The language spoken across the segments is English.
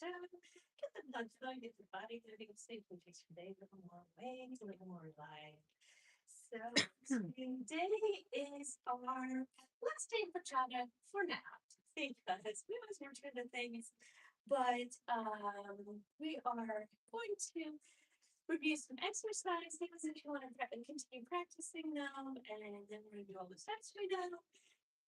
So get the blood flowing, get the body moving safely, takes your day a little more ways, a little more life. So today is our last day of bachata for now, because we always return to things. But we are going to review some exercise things if you want to continue practicing them, and then we're going to do all the steps we know,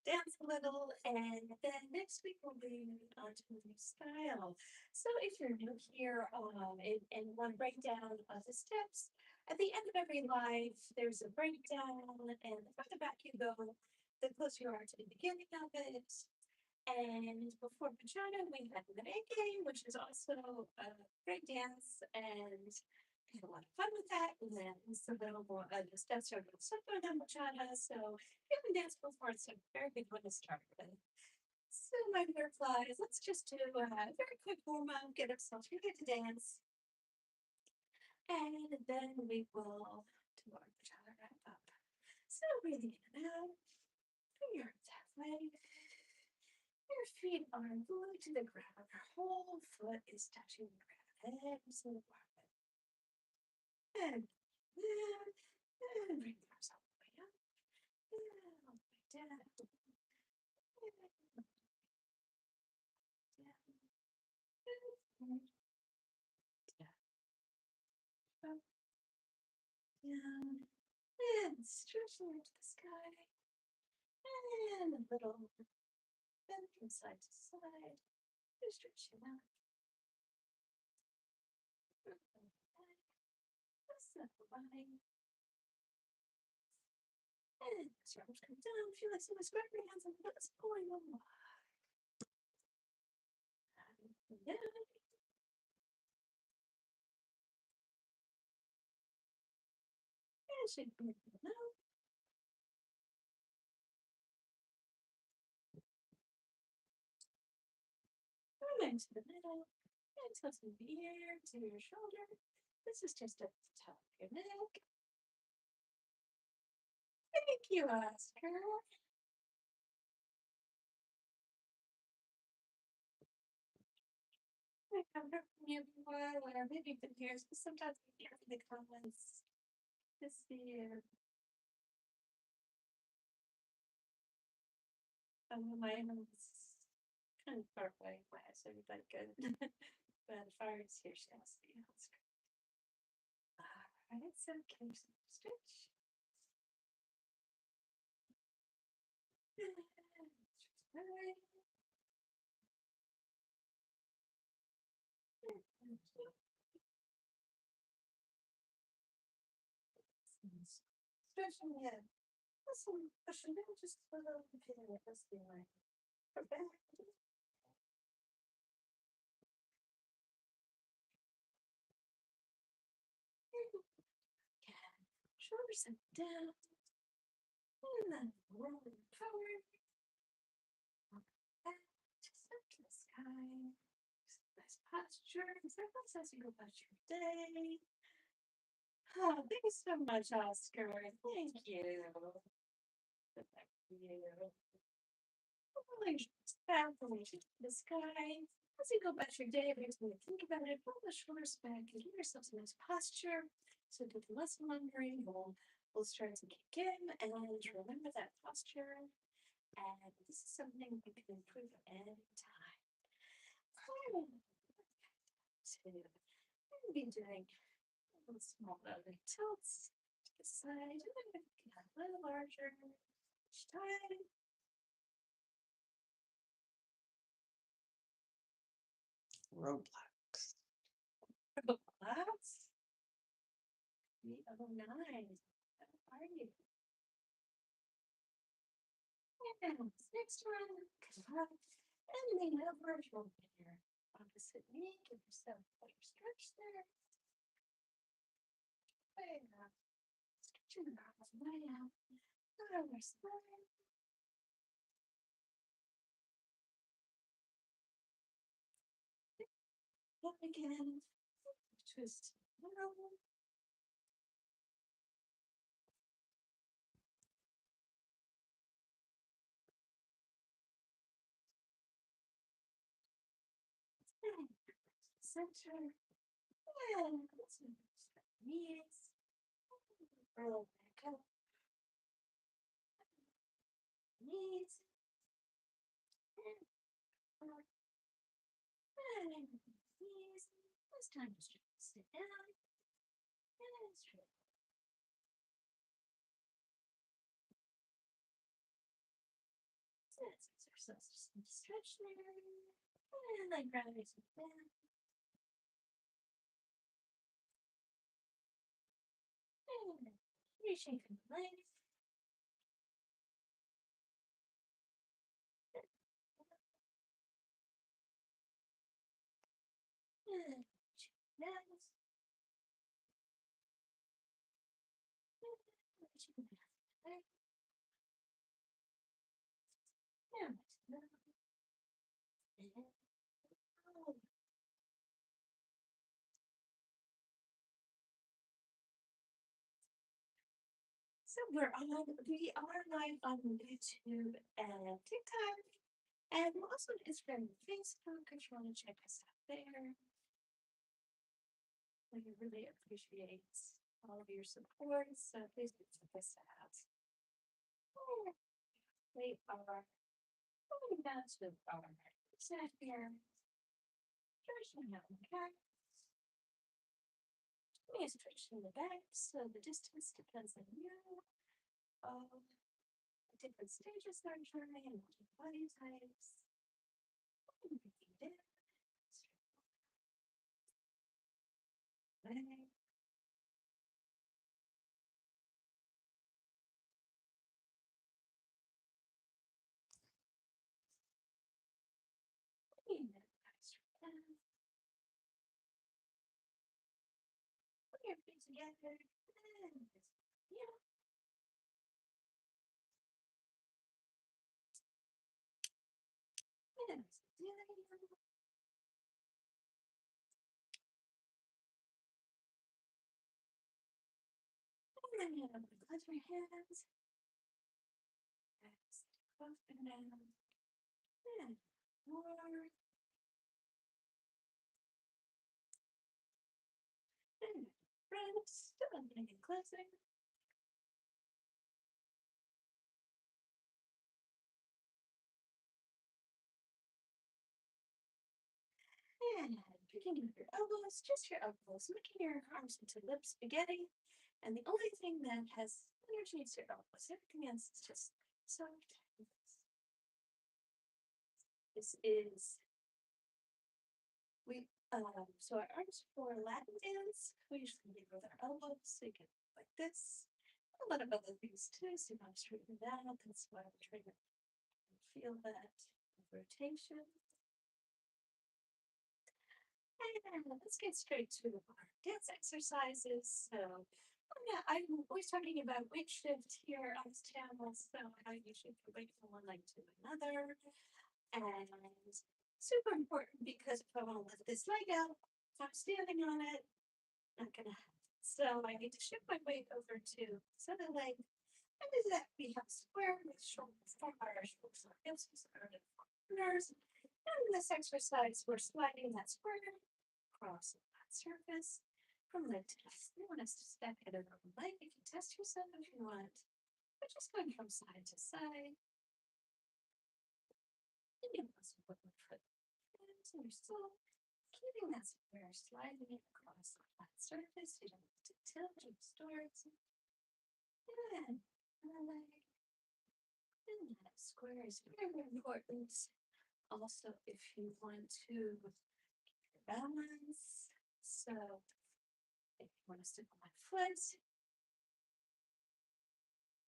dance a little, and then next week we'll be moving on to a new style. So if you're new here and want to break down the steps, at the end of every life, there's a breakdown, and the further back you go, the closer you are to the beginning of it. And before Pachana, we had merengue, which is also a great dance, and had a lot of fun with that. And then it's available the steps are simple than Pachana, so if you haven't danced before, it's a very good one to start with. So my butterflies, let's just do a very quick warm up, get ourselves ready to dance, and then we will do our Pachana wrap up. So breathing in and out, bring your arms halfway. Your feet are glued to the ground. Your whole foot is touching the ground. Absolutely. And bring the arms all the way up. And all the way down. Down. Up, down. And stretching into the sky. And a little bend from side to side. Just stretching out. Set the body. And as your arms come down, feel like someone's grabbing your hands and let's pulling them wide. Yeah. And shake the middle. Come into the middle. And toss in the ear to your shoulder. This is just at the top of your neck. Thank you, Oscar. I haven't heard from you before, or maybe you've been here, but sometimes we hear in the comments this year. My mom's kind of far away, so everybody good. But as far as here, she has the Oscar. All right, so can you stretch? Right. Stretching the head. Listen, pushing in just a little bit in it. Let's be like her back. Shoulders up down. And then rolling forward. Back just up to the sky. Nice posture. Everyone says you go about your day. Oh, thank you so much, Oscar. Thank you. Thank you. Relations, family, the sky. As you go about your day, if you're going to think about it, pull the shoulders back and give yourself some nice posture. So if the muscle memory will start to kick in, and remember that posture. And this is something you can improve any time. So I'm be doing little small belly tilts to the side, and then get a little larger each time. Roblox. Roblox? 309. How are you? And next one, come up and lean over your opposite knee. Give yourself a little stretch there. Way up. Stretching the arms way out. Other side. Up again. Twist. Roll. center. And let's move the knees. Roll back up. Knees. And up. And knees. It's time to stretch. Sit down. And stretch. That's exercise. Just need to stretch there. And then gravity down. And reshaping the legs. And nose. So we are live on YouTube and TikTok, and we're also on Instagram and Facebook. If you want to check us out there, we really appreciate all of your support. So please do check us out. We are going down to our set here. Stretching out the back. We stretching the back, so the distance depends on you. Different stages of our journey and different body types. Breathing down. Leg. And then straight down. Put your feet together. And yeah. And then you have to close your hands. Close them down. And more. And friends, still opening and closing. And picking up your elbows, just your elbows, making your arms into lip spaghetti. And the only thing that has energy is your elbows. Everything else is just soft. This is so our arms for Latin dance, we usually lead with our elbows, so you can like this. A lot of other things too, so you want to straighten that out. That's why we're trying to feel that rotation. And let's get straight to our dance exercises. So yeah, I'm always talking about weight shift here on this channel, so how you shift your weight from one leg to another. And super important because if I want to lift this leg out, if I'm standing on it, not gonna happen. So I need to shift my weight over to this other leg. And do that we have square with shoulders, our shoulders, our hips, our corners. And in this exercise, we're sliding that square across the flat surface from leg to leg. You want us to step it over the leg. You can test yourself if you want. But just going from side to side. And you also put one foot and you're still keeping that square, sliding it across the flat surface. You don't have to tilt or distort. And leg. And that square is very important. Also, if you want to balance, so if you want to stick on my foot,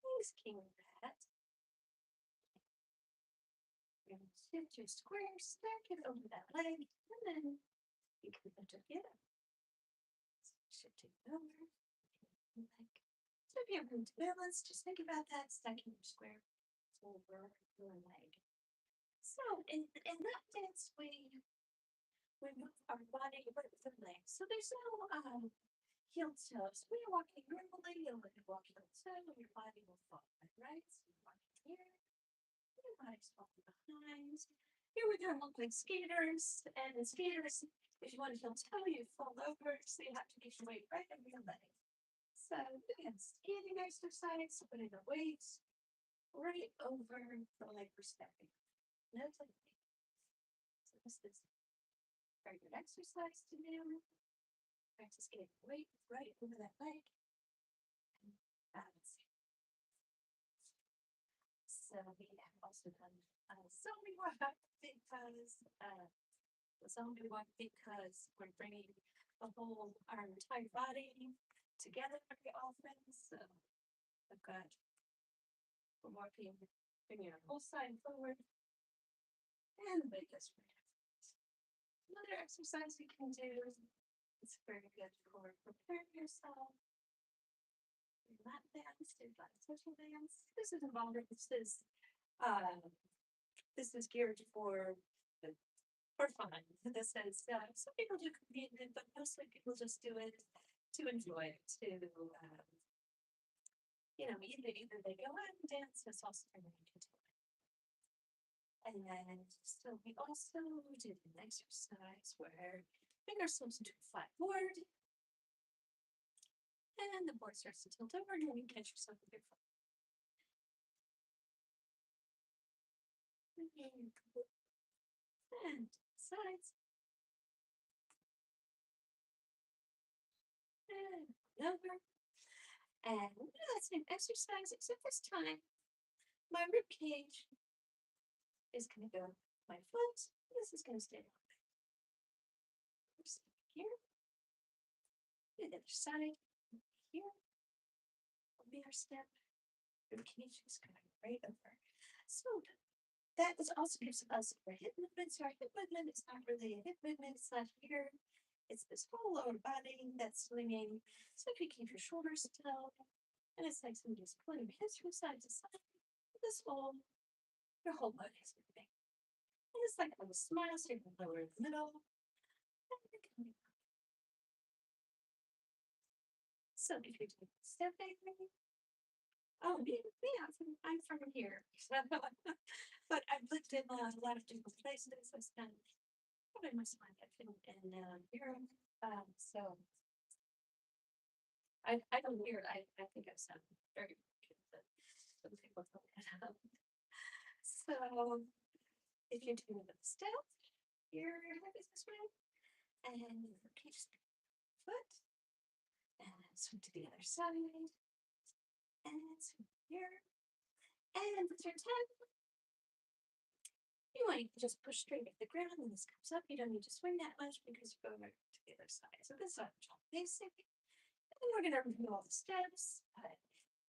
please king that. You're going to shift your square, stack it over that leg, and then you can lift it again. Shifting it over. So if you have room to balance, just think about that, stacking your square over your leg. So in that dance, we move our body right with the legs. So there's no heel toes. When you're walking normally, you'll walk heel toe, and your body will fall, right? So you're walking here, your body's falling behind. Here we kind of look like skaters, and the skaters, if you want to feel toe, you fall over, so you have to get your weight right over your leg. So again, skating exercise, putting the weight right over the leg we're stepping. No technique. So this is very good exercise to do. Practice getting weight right over that leg and balancing. So we have also done zombie walk because we're bringing our entire body together very often. So I've got walking, bringing our whole side forward and the leg goes right up. Another exercise you can do. It's very good for preparing yourself. Mat dance, do like social dance. This is involved. This is geared for fun. This is some people do compete in it, but mostly people just do it to enjoy it. Either they go out and dance, but it's also very good to it. And then so we also did an exercise where bring ourselves into a flat board, and the board starts to tilt over, and you can catch yourself with your foot. And sides. And over. And we'll do that same exercise, except this time my rib cage is going to go my foot. This is going to stay on here. The other side here will be our step. Rib cage is going right over. So that also gives us our hip movement. So our hip movement is not really a hip movement. It's not here. It's this whole lower body that's swinging. So if you keep your shoulders still, and it's like somebody's pulling your hips from side to side. This your whole body is moving. And it's like a little smile, so you can lower the middle. So if you're doing stepping, oh, yeah, I'm from here. But I've lived in a lot of different places. I spent probably most of my life in Europe. So I don't hear it. I think I sound very good, but some people don't get up. So if you're doing a step, your head is this way, and your just foot, and swing to the other side, and swing here, and with your 10, you want to just push straight at the ground, and this comes up. You don't need to swing that much because you're going right to the other side. So this is our basic. And then we're going to review all the steps. But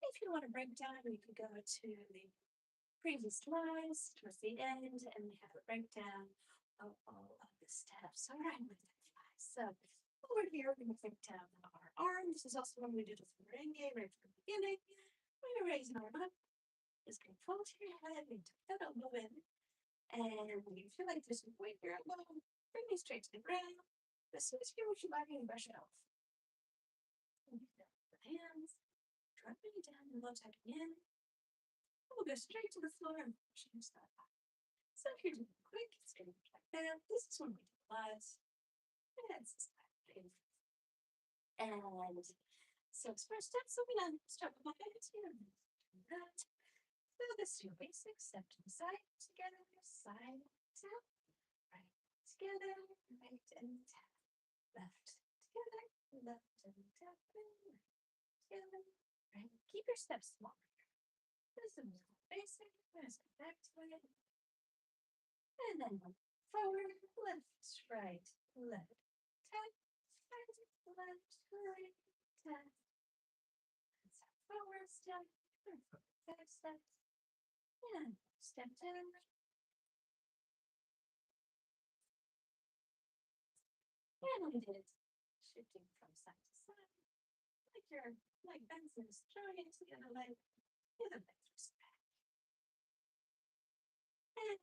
if you want to break down, you can go to the previous slides towards the end, and we have a breakdown of all of the steps. All right, with that flies. So over here, we're going to break down our arms. This is also when we did with the merengue right from the beginning. We're going to raise an arm up. Just going to fold to your head and tuck that elbow in. And when you feel like there's some weight in your elbow, bring me straight to the ground. This is here with your body and brush it off. And you feel the hands, dropping it down and low tucking in. We'll go straight to the floor and push yourself up. So if you're doing quick, it's going to be like that. This is when we do plus. And that's this type of thing. And so it's first step. So we're going to start with my hands here. That. So this is your basic step to the side, together, side, tap, right, together, right, and tap, left, together, left, and tap, right, together, right. Keep your steps small. This is basic. Let's go back to it. And then forward, left, right, left, tap, right, left, right, tap. Forward step, back step, and step down. And we did shifting from side to side, like your leg bends and strong into the other leg, the other leg goes back. And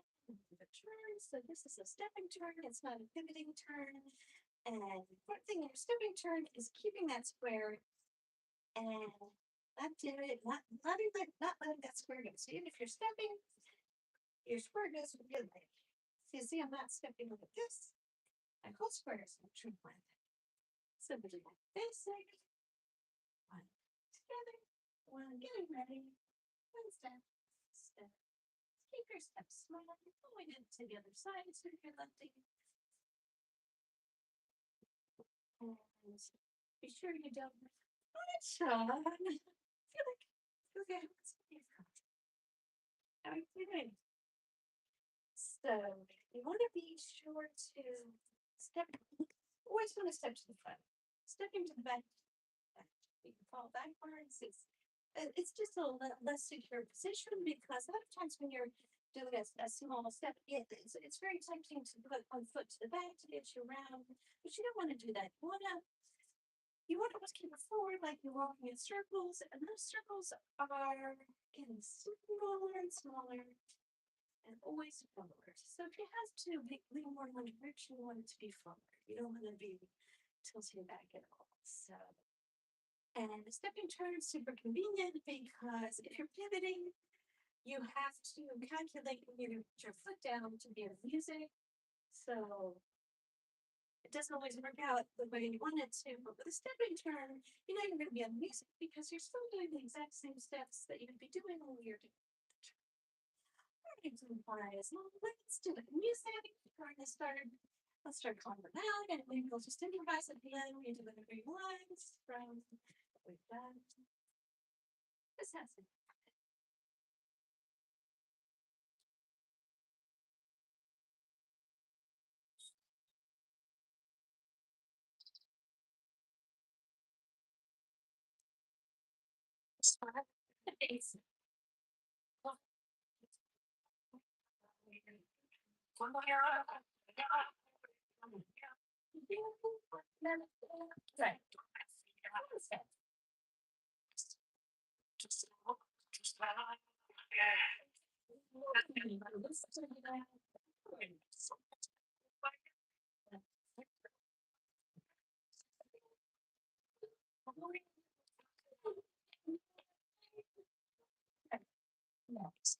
the turn. So this is a stepping turn. It's not a pivoting turn. And the important thing in your stepping turn is keeping that square and not letting that square go. So even if you're stepping, your square goes with your leg. you see, I'm not stepping like this. I go squares and trim like that. So we do like basic. One together. One getting ready. One step. Step. Keep your steps small. Going into the other side. So if you're lifting. And be sure you don't. Sean. I feel like okay. How are you doing? So you want to be sure to step. Always want to step to the front. Stepping to the back. You can fall backwards. It's just a less secure position because a lot of times when you're doing a small step, it's very tempting to put one foot to the back to get you around, but you don't want to do that. You want to always keep it forward like you're walking in circles, and those circles are getting smaller and smaller and always forward. So if you have to lean more in one direction, you want it to be forward. You don't want to be tilting back at all. So, and the stepping turn is super convenient because if you're pivoting, you have to calculate when you put your foot down to hear music. So it doesn't always work out the way you want it to, but with a stepping turn, you know you're going to be on music because you're still doing the exact same steps that you'd be doing when you're doing the turn. We're going to imply as long. Let's do it. Music. We're going to start. Let's start calling them out, and maybe we'll just improvise at the end. We do whatever you want from what we've done. This has it. It's right. Yes.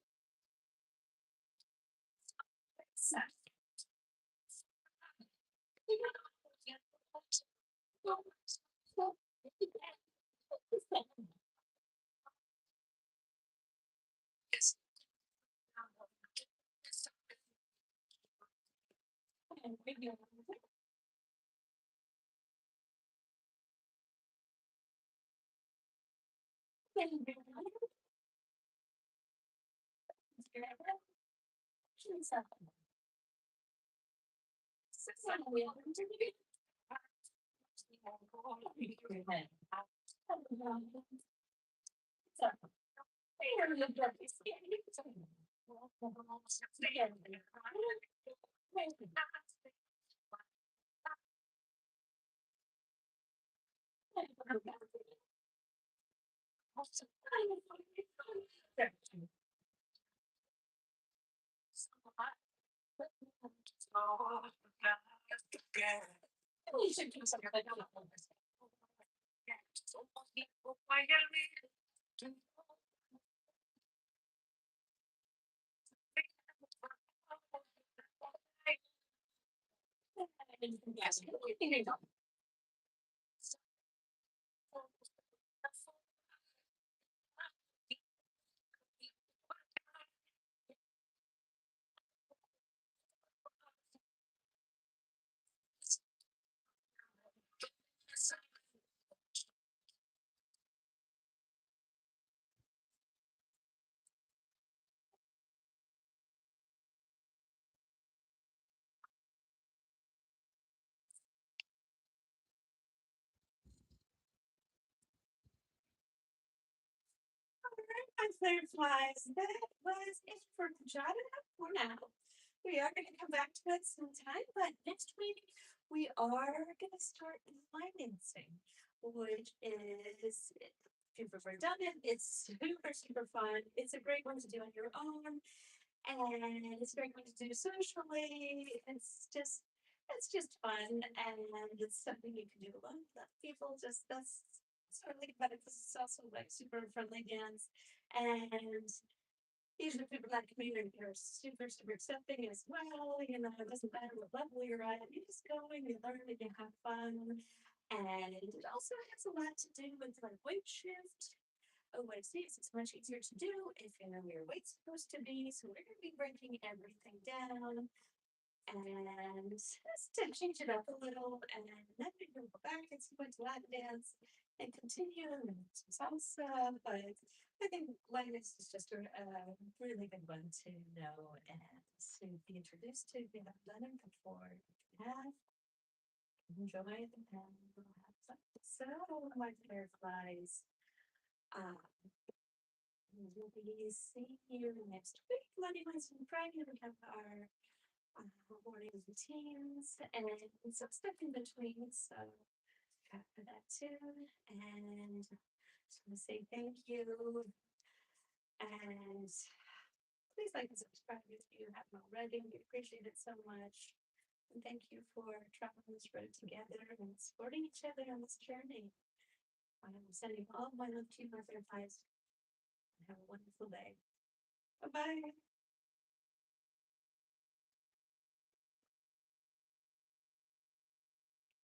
My fireflies. That was it for Jada for now. We are going to come back to it sometime, but next week we are going to start line dancing, which is, if you've ever done it, it's super, super fun. It's a great one to do on your own, and it's a great one to do socially. It's just fun, and it's something you can do alone. Let people just, that's sort of like about it. This is also like super friendly dance, and Usually people in that community are super, super accepting as well. You know, it doesn't matter what level you're at. You just go and you learn and you have fun. And it also has a lot to do with like weight shift. OSCs, it's much easier to do if you know where your weight's supposed to be. So we're going to be breaking everything down and just to change it up a little. And then we can go back and see what's Latin dance and continue and some salsa. But I think Latin is just a really good one to know and to be introduced to if you haven't done it before. Have enjoy it and we'll have fun. So, my fireflies. Um, we'll be seeing you next week, Monday, Wednesday, and Friday. We have our morning routines and some stuff in between. So, for that too. And just want to say thank you. And please like and subscribe if you haven't already. We appreciate it so much. And thank you for traveling this road together and supporting each other on this journey. I'm sending all my love to you, my fireflies. Have a wonderful day. Bye bye.